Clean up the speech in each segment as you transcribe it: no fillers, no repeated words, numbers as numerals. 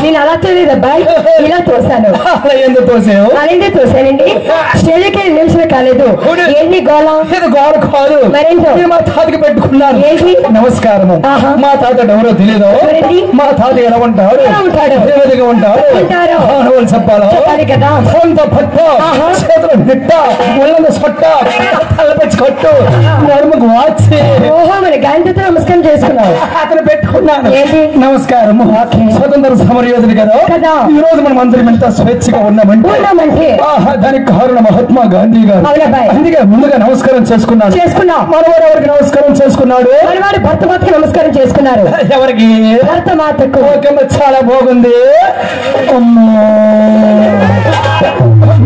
నేను అలా తోలేదు అబ్బాయి, ఇలా తోసాను. అలాగే తోసానండి. స్టేజ్కి నిమిషమే కాలేదు. ఎన్ని గోళం కాదు మరేంటో మా తాతకి పెట్టుకున్నాను. నమస్కారం. మా తాత ఎవరో తెలియదు. మా తాత ఎలా ఉంటాడు? దేవతగా ఉంటాడు. చెప్పాలా కదా. సొంత పట్ట, చేతులు బిట్ట, ఒళ్ళ సొట్ట, తలపచ్చి కట్టు, నడుముకు వాచి. ఓహో, మరి గాయంతో నమస్కారం చేసుకున్నావు. అతను పెట్టుకున్నాను. ఏంటి నమస్కారం. స్వతంత్ర సమర యోధులు కదా. ఈ రోజు మనం అందరం ఎంత స్వేచ్ఛగా ఉన్నామంటే దానికి కారణం మహాత్మా గాంధీ గారు. అందుకే ముందుగా నమస్కారం చేసుకున్నాను. మనవాడు ఎవరికి నమస్కారం చేసుకున్నాడు? మనవాడు భర్త మాతకి నమస్కారం చేసుకున్నారు. ఎవరికి? భర్త మాతకు. చాలా బాగుంది.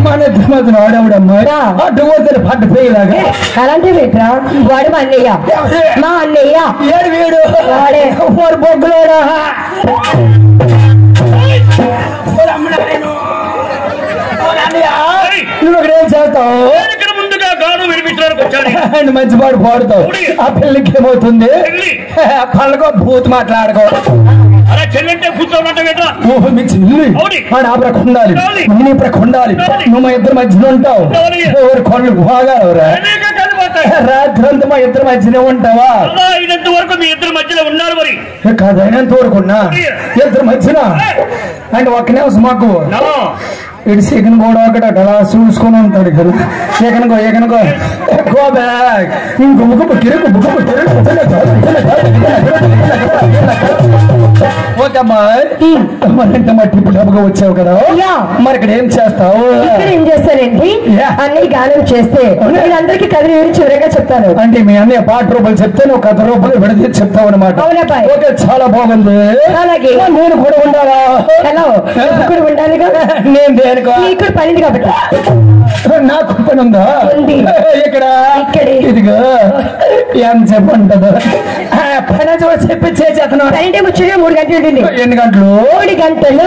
మన మధ్యన ఆడవుడమ్మా అడ్డు పోతే పట్టు పేయలాగా. అలాంటి పెట్టరా వాడు మా అన్నయ్య. మా అన్నయ్య ఏడు వీడు వాడే బొగ్గులోడా. నువ్వు ఇక్కడ ఏం చేస్తావు? మంచి పాడు పాడుతావు. ఆ పిల్లకి ఏమవుతుంది? పళ్ళకో భూత్ మాట్లాడుకో. ఉండాలి, ఉండాలి. నువ్వు మా ఇద్దరు మధ్యన ఉంటావు. ఎవరి కొండలు బాగారా? రాత్రంతా మా ఇద్దరు మధ్యనే ఉంటావా? అయినంత వరకు మీ ఇద్దరు మధ్యలో ఉన్నారు. మరి కాదు, అయినంత వరకున్నా ఇద్దరు మధ్యన అంటే ఒక్క నిమిషం మాకు ఇటు చికెన్ కూడా ఒకటి అలా చూసుకొని ఉంటాడు కదా. ఎకనకో గో బ్యాక్. ఇంకొక కిరకు మరింత మా టిప్పు డబ్బుగా వచ్చావు కదా. మరి ఇక్కడ ఏం చేస్తావు? ఏం చేస్తానండి, అన్నయ్య గానం చేస్తే నేను అందరికి కథ చివరిగా చెప్తాను. అంటే మీ అన్నయ్య పాట రూపాయలు చెప్తే నువ్వు 10 రూపాయలు విడదీసి చెప్తావు అనమాట. ఓకే, చాలా బాగుంది. అలాగే నేను కూడా ఉండాలా? హలో, కూడా ఉండాలి కదా. నేను దేనికో ఇక్కడ పనిది కాబట్టి నాకు పని ఉందా? ఇక్కడ ఇదిగో ఏం చెప్పంటదు పని చెప్పి చేసేతను. 3 గంటలు ఉంటుంది. ఎన్ని గంటలు? 3 గంటలు.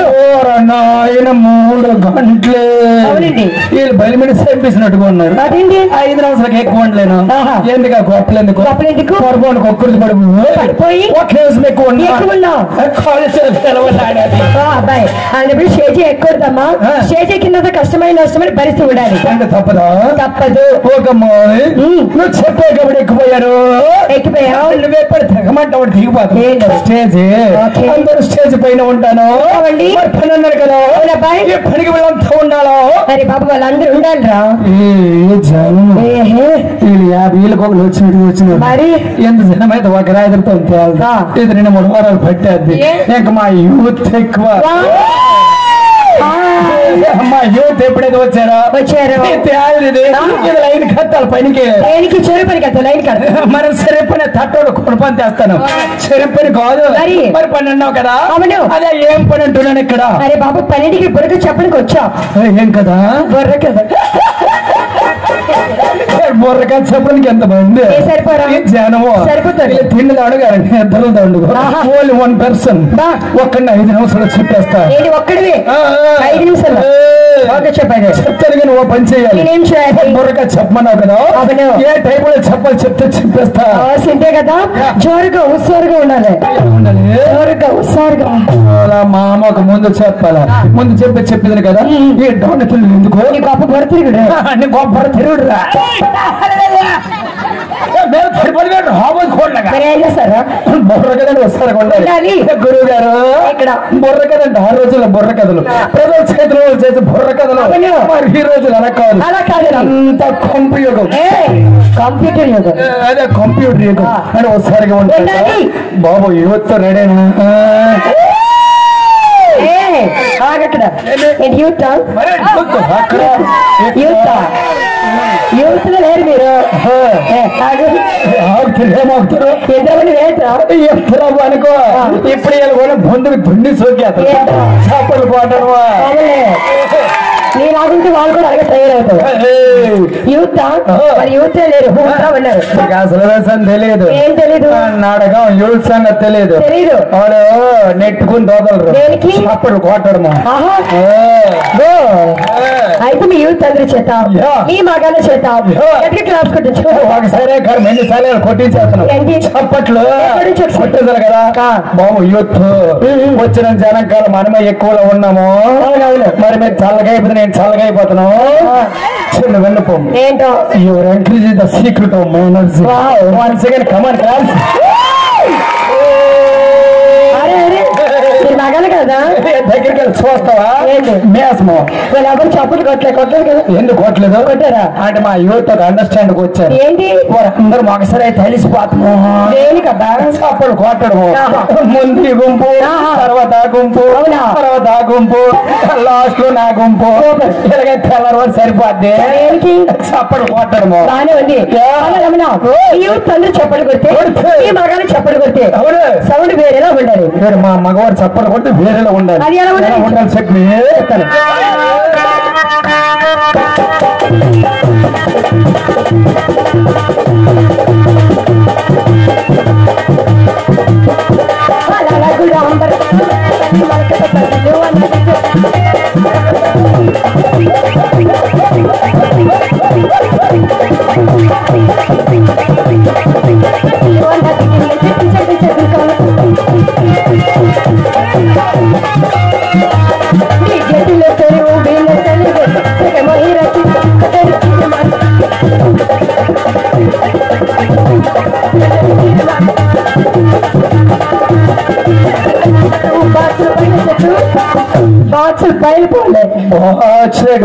ఆయన 3 గంటలే. అవునండి. వీళ్ళు బయలుమిడి చేపించినట్టుగా ఉన్నారు. అదేంటి 5 నిమిషాలకు ఎక్కువ ఉండలేను. ఎందుకు గొప్పలేందుకు? పొరపాటు ఒక్కరికి పడిపోయి ఒక కేసు ఎక్కువ అబ్బాయి అన్నప్పుడు స్టేజ్ ఎక్కువదమ్మా. స్టేజ్ కింద కష్టమైన నష్టమని పరిస్థితి ఉండాలి. మరి అంటే తప్పదా? తప్పదు. ఒక అమ్మాయి నువ్వు చెప్పే కాబట్టి ఎక్కిపోయారు. ఎక్కిపోయావు. నువ్వు ఎప్పుడు తెగమంటావు దిగిపోతావు. స్టేజ్ అందరూ స్టేజ్ పైన ఉంటాను. పని అన్నారు కదా, ఏ పనికి వీళ్ళంతా ఉండాలో. మరి బాబు వాళ్ళందరూ ఉండాలిరా. వీళ్ళు 50 ఏళ్ళకి ఒకరు వచ్చినట్టు మరి ఎంత జనం అయితే ఒక రాయితో తేలుతా. ఇది 2-3 వారాలు పట్టేది. ఇంకా మా యూత్ ఎక్కువ. మా యూత్ ఎప్పుడైతే వచ్చారో లైన్ కట్టాలి పనికి. చెరువు పనికి వెళ్తావు లైన్ కట్ట. మరి చెరుపని తట్టోడు కొన్ని పని చేస్తాను. చెరుపని కాదు మరి పని అన్నావు కదా. అవును. అదే ఏం పని అంటున్నాను ఇక్కడ. అరే బాబు పన్నెండుకి బుర్రక చెప్పడానికి వచ్చా. ఏం కదా బుర్ర కదా బుర్రక చెప్పడానికి ఎంత మంది సరిపోరా జనము సరిపోతుంది. తిండి దండుగారండి ఇద్దరు దండుగు. ఓన్లీ 1 person ఒక్కడిని 5 నిమిషాలు చెప్పేస్తా. ఒక్కడివి 5 నిమిషాలు చెప్పండి. చెప్తాను కానీ ఓ పని చేయాలి. నేనేం చేయాలి? బుర్రక చెప్పమన్నావు కదా, ఏ టైప్ లో చెప్పాలి చెప్తే చెప్పేస్తా. అంతే కదా. జోరుగా ఉత్సారుగా ఉండాలి. జోరుగా ఉత్సారుగా. మా అమ్మకు ముందు చెప్పాలా. ముందు చెప్పింది కదా. ఈ డౌన్ పిల్లలు ఎందుకు నీ గొప్ప బొర తిరుగుడు. నీ గొప్ప తిరుగుడు ఏం చేస్తారా? బుర్ర కదండి వస్తారు గురువు గారు. ఇక్కడ బుర్ర కదండి. ఆ రోజుల్లో బుర్ర కథలు ప్రజల చేతిలో చేసే బుర్ర కథలు. మరి ఈ రోజులు అలా కాదు. అలా కాదు. అంతా కంప్యూటర్ కంప్యూటర్ యుగం. అదే కంప్యూటర్ యుగం అని ఒకసారిగా ఉంటుంది. బాబు యువత రెడీనా? అక్కడ యూత్ యూత్ లో లేరు మీరు. ఏమవుతారు ఎంతమంది వేస్తారు అనుకో. ఇప్పుడు కూడా బొందుకు దుండి సోకేస్తారు. చేపలు పోటవా నీ రాకుంటే వాళ్ళు కూడా అలాగే తయారవుతారు. యూత్ మరి యూత్ లేరు ఉన్నారు. అసలు వేసం తెలియదు. ఏం తెలీదు. నాటకం యూత్ సంగతి తెలియదు. తెలీదు. వాళ్ళు నెట్టుకుని దోదలరు. దేనికి? చేపలు కోటడము. అయితే మీ యూత్ అందరూ చేద్దాం. ఈ మగానే చేద్దాం. ఎక్కడికి క్లాస్ కొట్టించు. ఒకసారి ఎన్నిసార్లు కొట్టించేస్తున్నాం. చప్పట్లు కొట్టేసారు కదా. బాబు యూత్ వచ్చిన జనకాలం మనమే ఎక్కువలో ఉన్నాము. మరి మీరు చల్లగా అయిపోతే నేను చల్లగా అయిపోతాను. చిన్న విన్నపం ఏంటో. Your encourage the secret of my energy. 1 second come on class. మగానే కదా. దగ్గరికి వెళ్ళి చూస్తావా? ఏంటి మేసము వాళ్ళు ఎవరు చప్పులు కొట్టలేదు కదా. ఎందుకు కొట్టలేదు? కొట్టారా అంటే మా యువత అండర్స్టాండ్ వచ్చారు. ఏంటి అందరూ ఒకసారి తెలిసిపోతాము. దేనికబ్బా? చప్పులు కొట్టడము. ముందు గుంపు, తర్వాత గుంపు, తర్వాత గుంపు, లాస్ట్ లో నా గుంపు. ఇలాగే తెల్లరు సరిపోద్ది. ఏంటి చప్పలు కొట్టడము. బానే ఉంది. యూత్ అందరూ చప్పలు కొడితే ఈ మగానే చప్పలు కొడితే సౌండ్ వేరేలా ఉండాలి. మా మగవారు చప్పలు కొడితే వేరేలా ఉండాలి. అది ఎలా ఉండాలి చెప్పి చెప్తాను. బాక్సులు పైన పోలే.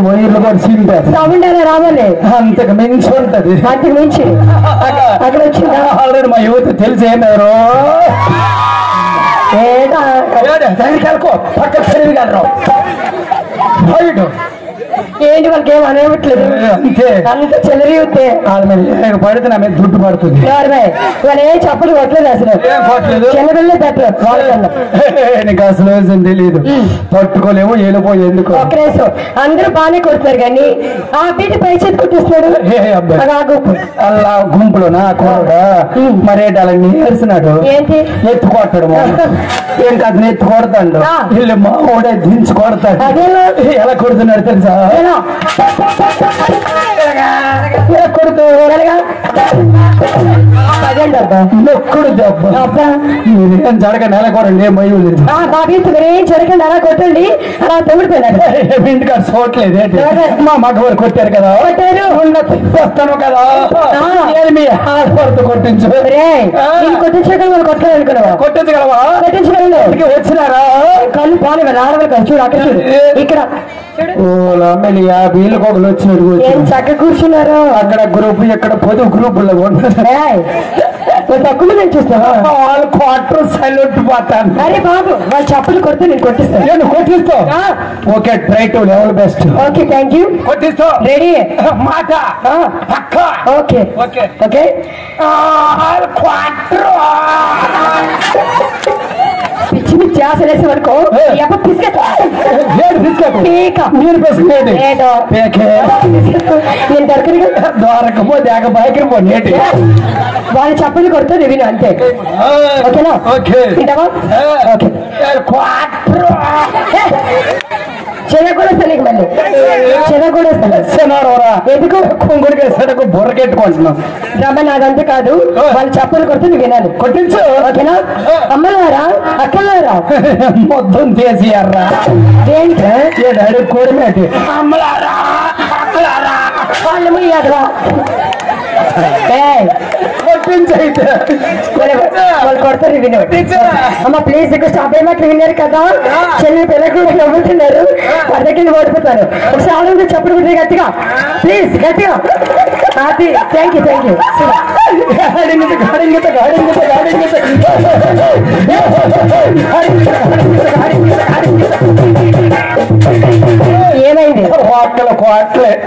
వైర్లు కూడా సీంటారు. సౌండ్ అయినా రావాలి. అంతకు మించి ఉంటది. అంతకు మించి అక్కడ వచ్చిందా? ఆల్రెడీ మా యువత తెలిసేనారు. పక్క తెలియగలరు. ఏంటి వాళ్ళకి ఏం అనేవట్లేదు. అంతే అంత చెలరిగితే పడితే నా మీద దుడ్డు పడుతుంది. వాళ్ళు ఏం చెప్పలు కొట్టలేదు. అసలు చిన్నపిల్లలే పెట్టరు. నీకు అసలు తెలియదు. పట్టుకోలేము వెళ్ళిపోయి ఎందుకు. ఒక నిమిషం అందరూ బాగానే కొడుతున్నారు కానీ ఆ పీటి పై చేతి కొట్టిస్తున్నాడు. అలా గుంపులో నా కూడా మరేటి అలా నేర్చున్నాడు. ఏంటి ఎత్తు కొట్టడము. ఏంటి అతను ఎత్తు కొడతాడు. వీళ్ళు మా ఊడే దించి కొడతాడు. అదే ఎలా కొడుతున్నాడు తెలుసా? కొడుతూ నొక్కుడు దెబ్బ మీరేం జరగ నెలకోరండి ఏం భయం లేదు మీరేం జరగండి అలా కొట్టండి అలా తమిడిపోయినాడు ఇంటికాడ చూడలేదు మా మగవారు కొట్టారు కదా వస్తాను కదా మీ హాస్పర్తో కొట్టించు కొట్టించాక మనం కొట్టాలనుకున్నావా కొట్టించగలవా కొట్టించగలను వచ్చినారా కళ్ళు పాలు ఆడవాలి కదా చూడు అక్కడ చూడు ఇక్కడ వీళ్ళకి ఒకరు వచ్చినట్టు ఏం చక్క కూర్చున్నారు అక్కడ గ్రూప్ ఇక్కడ పొదుపు గ్రూపుల్లో తక్కువ నేను చూస్తావా వాళ్ళు క్వార్టర్ సైలెంట్ పోతాను అరే బాబు వాళ్ళు చప్పులు కొడితే నేను కొట్టిస్తాను నేను కొట్టిస్తా okay try to level best okay thank you కొట్టిస్తా రెడీ మాట పక్క ఓకే ఓకే ఓకే క్వార్టర్ పిచ్చి పిచ్చి ఆశలు వేసే వరకు మీరు నేను దొరకని దొరకపోతే బయకరిపో నేటి వాళ్ళు చెప్పలు కొడుతుంది విను అంతే ఓకేనా ఓకే ఓకే చెదగొడేస్తాను నీకు మళ్ళీ చెదగొడేస్తాను ఎందుకు కుంగుడికి వేసాడు బుర్రకెట్టుకుంటున్నాం రమ్మ నాదంతే కాదు వాళ్ళు చెప్పలు కొడుతుంది వినాలి కొట్టించు ఓకేనా అమ్మలారా అక్కలారా మొత్తం తీసియారా దేనికి కూడమేటి అమ్మలారా అక్కలారా వాళ్ళు ముయ్యాదరా కొట్టించైతే వాళ్ళు కొడతారు విను అమ్మ ప్లీజ్ ఇక్కడ స్టాప్ అయ్యమాటలు విన్నారు కదా చెల్లి పిల్లలు నవ్వుతున్నారు పర్దకింద ఓడిపోతారు ఒకసారి ఆడదు చెప్పడు కుట్టే గట్టిగా ప్లీజ్ గట్టిగా అది థ్యాంక్ యూ ఏమైంది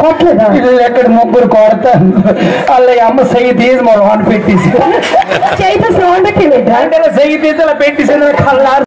కోట్లేదా ఎక్కడ ముగ్గురు కొడతాను వాళ్ళ అమ్మ సగి తీసి మనం పెట్టేసి చేయితో స్లోన్ పెట్టింది సగి తీసి అలా పెట్టేసి కల్లారు